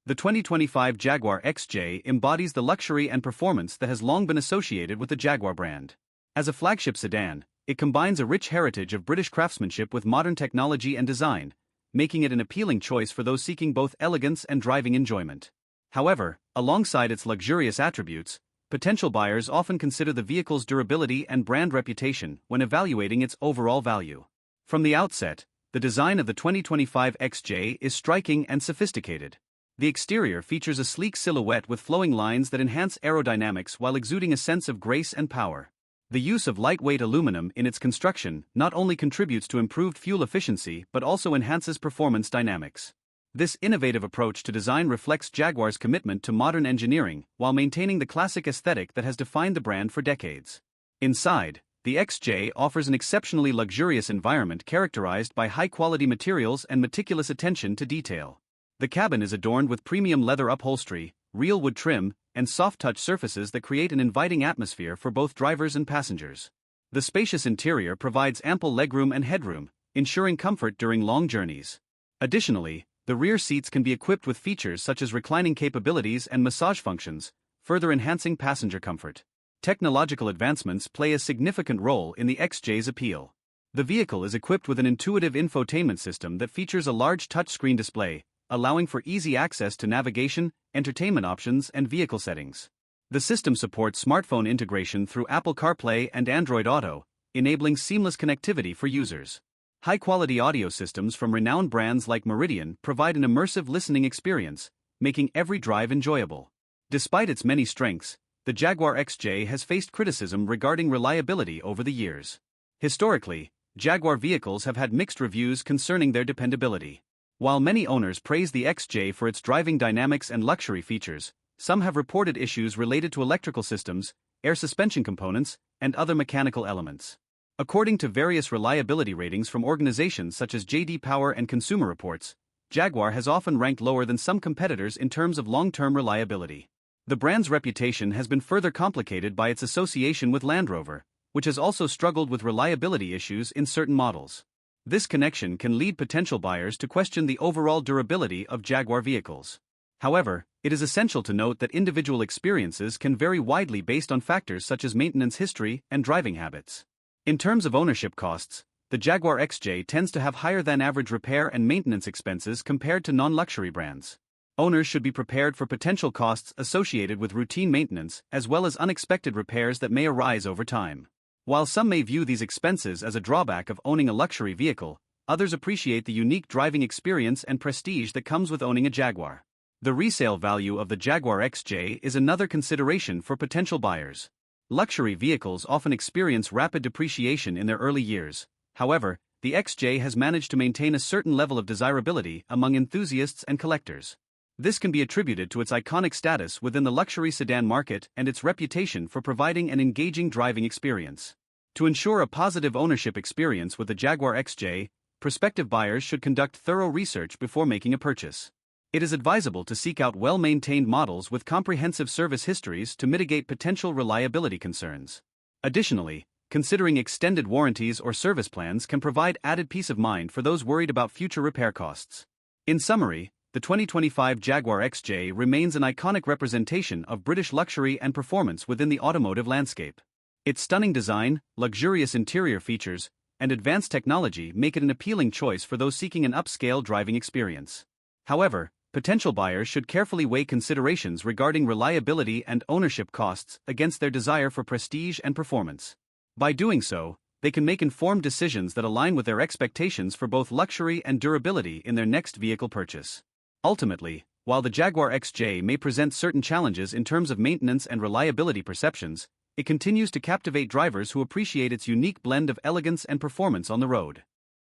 The 2025 Jaguar XJ embodies the luxury and performance that has long been associated with the Jaguar brand. As a flagship sedan, it combines a rich heritage of British craftsmanship with modern technology and design, making it an appealing choice for those seeking both elegance and driving enjoyment. However, alongside its luxurious attributes, potential buyers often consider the vehicle's durability and brand reputation when evaluating its overall value. From the outset, the design of the 2025 XJ is striking and sophisticated. The exterior features a sleek silhouette with flowing lines that enhance aerodynamics while exuding a sense of grace and power. The use of lightweight aluminum in its construction not only contributes to improved fuel efficiency but also enhances performance dynamics. This innovative approach to design reflects Jaguar's commitment to modern engineering while maintaining the classic aesthetic that has defined the brand for decades. Inside, the XJ offers an exceptionally luxurious environment characterized by high-quality materials and meticulous attention to detail. The cabin is adorned with premium leather upholstery, real wood trim, and soft-touch surfaces that create an inviting atmosphere for both drivers and passengers. The spacious interior provides ample legroom and headroom, ensuring comfort during long journeys. Additionally, the rear seats can be equipped with features such as reclining capabilities and massage functions, further enhancing passenger comfort. Technological advancements play a significant role in the XJ's appeal. The vehicle is equipped with an intuitive infotainment system that features a large touchscreen display, allowing for easy access to navigation, entertainment options, and vehicle settings. The system supports smartphone integration through Apple CarPlay and Android Auto, enabling seamless connectivity for users. High-quality audio systems from renowned brands like Meridian provide an immersive listening experience, making every drive enjoyable. Despite its many strengths, the Jaguar XJ has faced criticism regarding reliability over the years. Historically, Jaguar vehicles have had mixed reviews concerning their dependability. While many owners praise the XJ for its driving dynamics and luxury features, some have reported issues related to electrical systems, air suspension components, and other mechanical elements. According to various reliability ratings from organizations such as J.D. Power and Consumer Reports, Jaguar has often ranked lower than some competitors in terms of long-term reliability. The brand's reputation has been further complicated by its association with Land Rover, which has also struggled with reliability issues in certain models. This connection can lead potential buyers to question the overall durability of Jaguar vehicles. However, it is essential to note that individual experiences can vary widely based on factors such as maintenance history and driving habits. In terms of ownership costs, the Jaguar XJ tends to have higher than average repair and maintenance expenses compared to non-luxury brands. Owners should be prepared for potential costs associated with routine maintenance as well as unexpected repairs that may arise over time. While some may view these expenses as a drawback of owning a luxury vehicle, others appreciate the unique driving experience and prestige that comes with owning a Jaguar. The resale value of the Jaguar XJ is another consideration for potential buyers. Luxury vehicles often experience rapid depreciation in their early years. However, the XJ has managed to maintain a certain level of desirability among enthusiasts and collectors. This can be attributed to its iconic status within the luxury sedan market and its reputation for providing an engaging driving experience. To ensure a positive ownership experience with the Jaguar XJ, prospective buyers should conduct thorough research before making a purchase. It is advisable to seek out well-maintained models with comprehensive service histories to mitigate potential reliability concerns. Additionally, considering extended warranties or service plans can provide added peace of mind for those worried about future repair costs. In summary, the 2025 Jaguar XJ remains an iconic representation of British luxury and performance within the automotive landscape. Its stunning design, luxurious interior features, and advanced technology make it an appealing choice for those seeking an upscale driving experience. However, potential buyers should carefully weigh considerations regarding reliability and ownership costs against their desire for prestige and performance. By doing so, they can make informed decisions that align with their expectations for both luxury and durability in their next vehicle purchase. Ultimately, while the Jaguar XJ may present certain challenges in terms of maintenance and reliability perceptions, it continues to captivate drivers who appreciate its unique blend of elegance and performance on the road.